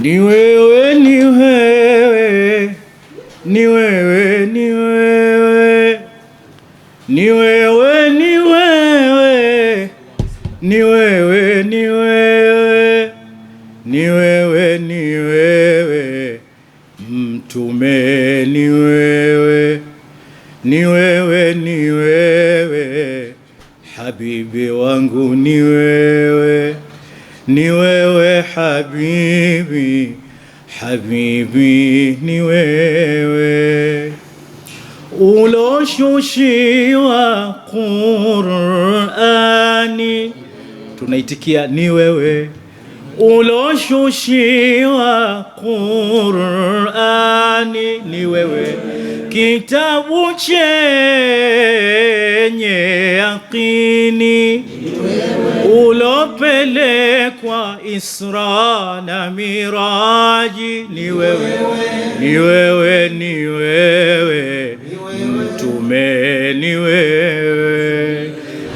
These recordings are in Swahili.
Ni wewe, ni wewe, ni wewe, ni wewe, ni wewe, ni wewe, ni wewe, ni wewe, ni wewe, ni wewe, Mtume ni wewe, ni wewe, ni wewe, habibi wangu ni wewe, ni wewe habibi, habibi ni wewe, uloshushiwa Qur'ani, tunaitikia ni wewe, uloshushiwa Qur'ani ni wewe, kitabu chenye yaqini ulopelekwa Isra na Miraji ni wewe, ni wewe, ni wewe, Mtume ni wewe,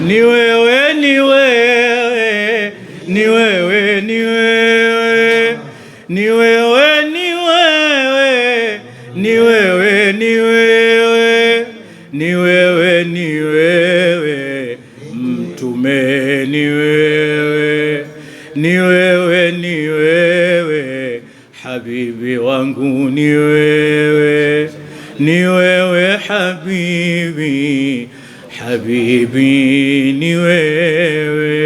ni wewe, ni wewe, ni wewe, ni wewe, ni wewe, ni wewe, ni wewe, ni wewe, ni wewe, ni wewe, Mtume ni wewe, ni wewe, ni wewe, habibi wangu ni wewe, ni wewe habibi, habibi ni wewe.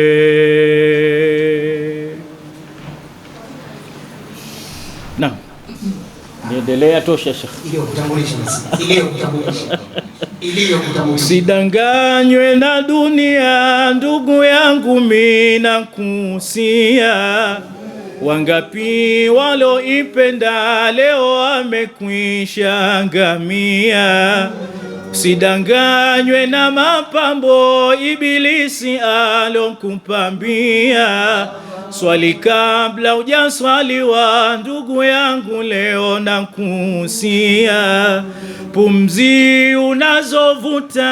Naam, niendelea tosha Sheikh. Usidanganywe na dunia ndugu yangu, mimi nakusia, wangapi waloipenda leo wamekwisha angamia. Usidanganywe na mapambo Ibilisi alokupambia, swali kabla hujaswaliwa ndugu yangu, leo nakusia, pumzi unazovuta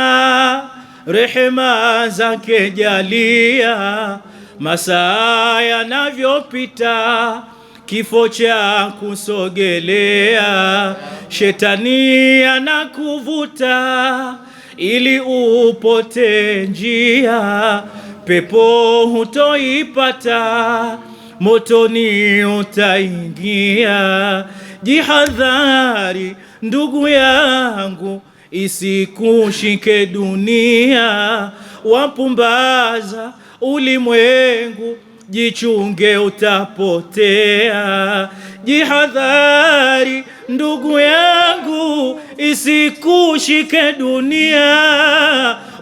rehema zake jalia, masaa yanavyopita kifo cha kusogelea, shetani anakuvuta ili upote njia, pepo hutoipata, motoni utaingia. Jihadhari ndugu yangu, isikushike dunia, wapumbaza ulimwengu, jichunge utapotea. Jihadhari ndugu yangu, isikushike dunia,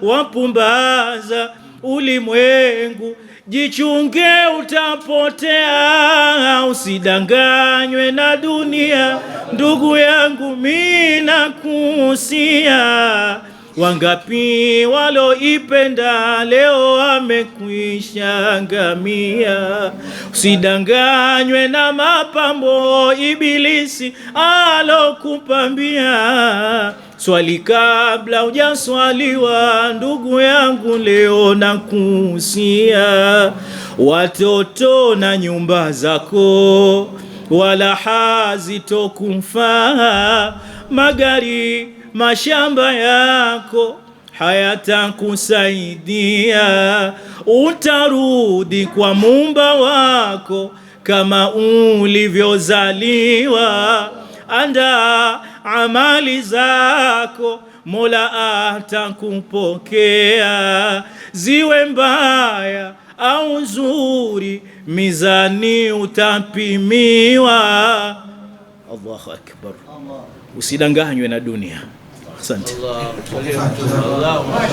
wapumbaza ulimwengu, jichunge utapotea. Usidanganywe na dunia ndugu yangu, mimi nakusia, wangapi waloipenda leo wamekwisha angamia. Usidanganywe na mapambo Ibilisi alokupambia, swali kabla hujaswaliwa ndugu yangu, leo nakusia, watoto na nyumba zako wala hazitokufaa, magari mashamba yako hayatakusaidia, utarudi kwa Muumba wako kama ulivyozaliwa. Anda amali zako, Mola atakupokea, ziwe mbaya au nzuri, mizani utapimiwa. Allahu akbar. Usidanganywe na dunia. Asante.